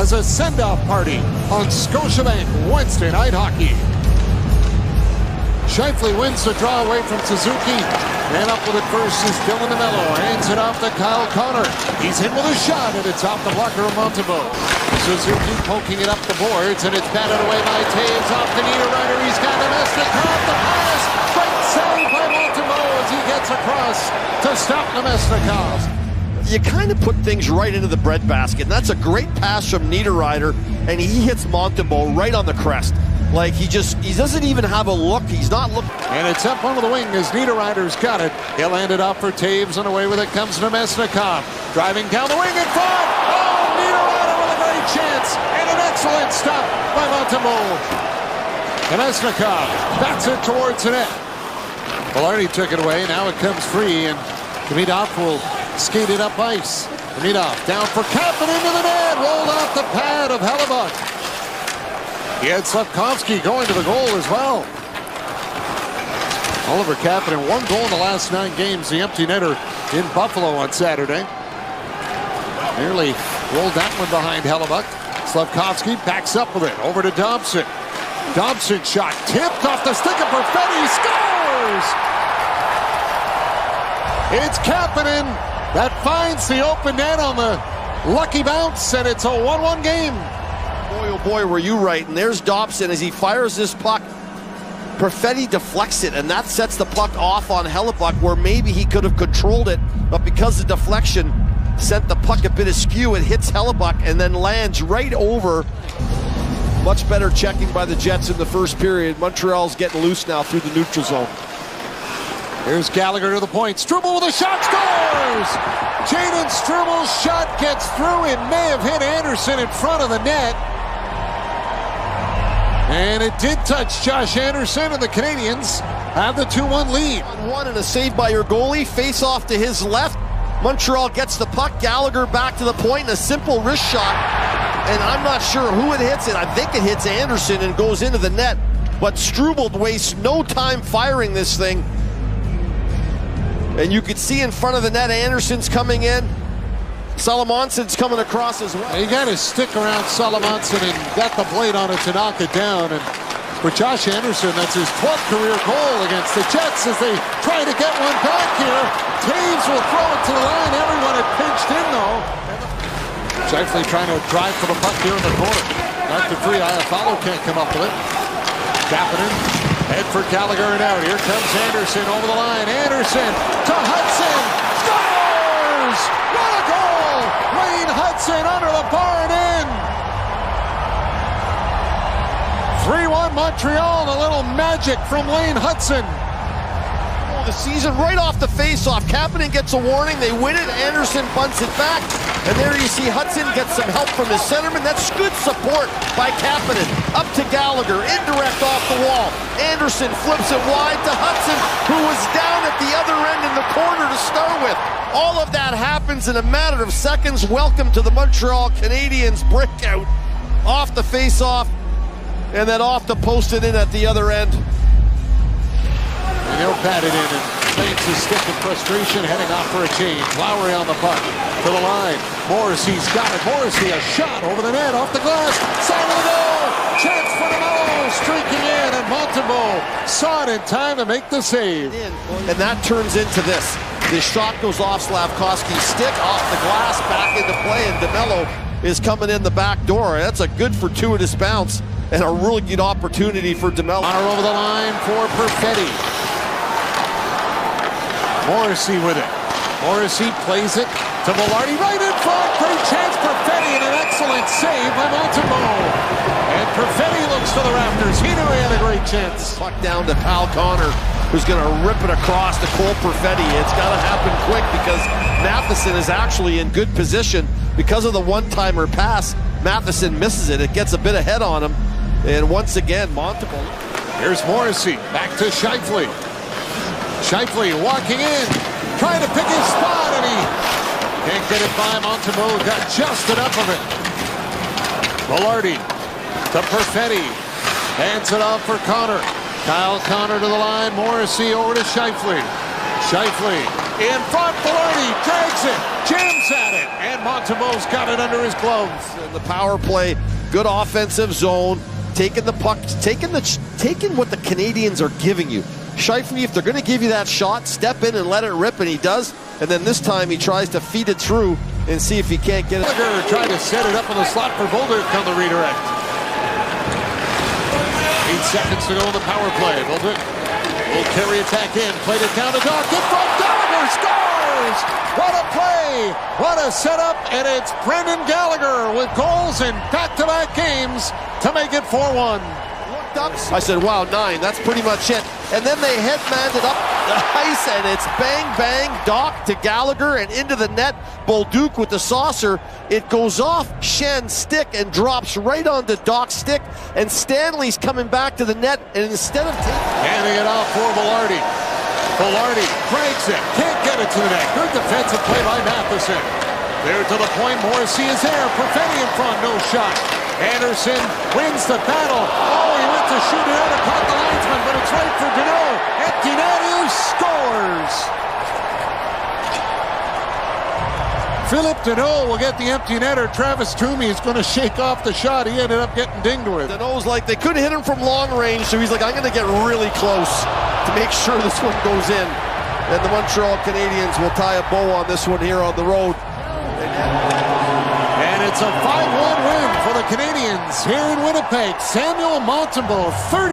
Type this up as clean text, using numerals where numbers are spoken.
as a send-off party on Scotiabank Wednesday Night Hockey. Scheifele wins the draw away from Suzuki. Man up with it first is Dylan DeMello. Hands it off to Kyle Connor. He's in with a shot, and it's off the blocker of Montembeault. Suzuki poking it up the boards, and it's batted away by Taves off the Niederreiter. He's got Nemesnikov. The pass. Great save by Montembeault as he gets across to stop Nemesnikov. You kind of put things right into the breadbasket, and that's a great pass from Niederreiter, and he hits Montembeault right on the crest. Like, he doesn't even have a look. He's not looking. And it's up under the wing as Niederreiter's got it. He'll hand it off for Taves, and away with it comes Nemesnikov. Driving down the wing in front. Oh, Niederreiter with a great chance. And an excellent stop by Montembeault. Nemesnikov bats it towards the net. Velarde took it away. Now it comes free, and Demidov will skate it up ice. Demidov down for Kapanen into the net. Rolled off the pad of Hellebuyck. He had Slavkovsky going to the goal as well. Oliver Kapanen, 1 goal in the last 9 games. The empty netter in Buffalo on Saturday. Nearly rolled that one behind Hellebuyck. Slavkovsky backs up with it. Over to Dobson. Dobson shot tipped off the stick of Perfetti. Scores! It's Kapanen that finds the open net on the lucky bounce, and it's a 1-1 game. Boy, oh boy, were you right. And there's Dobson as he fires this puck. Perfetti deflects it, and that sets the puck off on Hellebuyck, where maybe he could have controlled it, but because the deflection sent the puck a bit askew, it hits Hellebuyck and then lands right over. Much better checking by the Jets in the first period. Montreal's getting loose now through the neutral zone. Here's Gallagher to the point. Struble with a shot, scores! Jaden Struble's shot gets through. It may have hit Anderson in front of the net. And it did touch Josh Anderson, and the Canadiens have the 2-1 lead. 1 and a save by your goalie. Face off to his left. Montreal gets the puck. Gallagher back to the point, and a simple wrist shot. And I'm not sure who it hits. I think it hits Anderson and goes into the net. But Struble wastes no time firing this thing. And you could see in front of the net, Anderson's coming in. Salomonson's coming across as well. He got his stick around Salomonson and got the blade on it to knock it down. And for Josh Anderson, that's his 12th career goal against the Jets as they try to get one back here. Taves will throw it to the line. Everyone had pinched in, though. Scheifele trying to drive for the puck here in the corner. After 3, Iafallo can't come up with it. Kapanen, head for Gallagher and out. Here comes Anderson over the line. Anderson to Hutson. Scores! What a goal! Wayne Hutson under the bar and in. 3-1 Montreal. A little magic from Wayne Hutson. The season right off the face-off. Kapanen gets a warning. They win it. Anderson bunts it back. And there you see Hutson get some help from his centerman. That's good support by Kapanen. Up to Gallagher. Indirect off the wall. Anderson flips it wide to Hutson, who was down at the other end in the corner to start with. All of that happens in a matter of seconds. Welcome to the Montreal Canadiens breakout. Off the face-off. And then off to post it in at the other end. And he'll pat it in and plants his stick in frustration, heading off for a change. Lowry on the puck to the line. Morrissey's got it. Morrissey, a shot over the net, off the glass, side of the goal. Chance for DeMello, streaking in, and Montembeault saw it in time to make the save. And that turns into this. This shot goes off Slavkovsky's stick, off the glass, back into play, and DeMello is coming in the back door. That's a good fortuitous bounce and a really good opportunity for DeMello. Connor over the line for Perfetti. Morrissey with it. Morrissey plays it to Velarde right in front. Great chance, Perfetti, and an excellent save by Montembeault. And Perfetti looks to the rafters. He knew he had a great chance. Puck down to Kyle Connor, who's going to rip it across to Cole Perfetti. It's got to happen quick because Matheson is actually in good position. Because of the one-timer pass, Matheson misses it. It gets a bit ahead on him. And once again, Montembeault. Here's Morrissey, back to Scheifele. Scheifele walking in, trying to pick his spot, and he can't get it by. Montembeault got just enough of it. Velarde to Perfetti, hands it off for Connor. Kyle Connor to the line, Morrissey over to Scheifele. Scheifele in front, Velarde drags it. jams at it, and Montembeault's got it under his gloves. And the power play, good offensive zone, taking the puck, taking what the Canadiens are giving you. Scheifele, if they're going to give you that shot, step in and let it rip, and he does. And then this time he tries to feed it through and see if he can't get it. Gallagher trying to set it up in the slot for Bolduc on the redirect. 8 seconds to go in the power play. Bolduc will carry it back in, played it down to Doc. In front, Gallagher scores! What a play! What a setup! And it's Brendan Gallagher with goals in back-to-back games to make it 4-1. I said, wow, 9, that's pretty much it. And then they headmanned it up the ice, and it's bang, bang, Doc to Gallagher and into the net. Bolduc with the saucer. It goes off Shen's stick and drops right onto Doc's stick, and Stanley's coming back to the net, and instead of handing it off for Velarde. Velarde breaks it, can't get it to the net. Good defensive play by Matheson. There to the point, Morrissey is there. Perfetti in front, no shot. Anderson wins the battle. Oh, he went to shoot it out and caught the linesman, but it's right for Danault. Empty net, who scores? Phillip Danault will get the empty netter. Travis Toomey is going to shake off the shot. He ended up getting dinged with. Danault's like, they couldn't hit him from long range, so he's like, I'm going to get really close to make sure this one goes in. And the Montreal Canadiens will tie a bow on this one here on the road. And it's a 5-1 win for the Canadiens here in Winnipeg. Samuel Montembeault, 30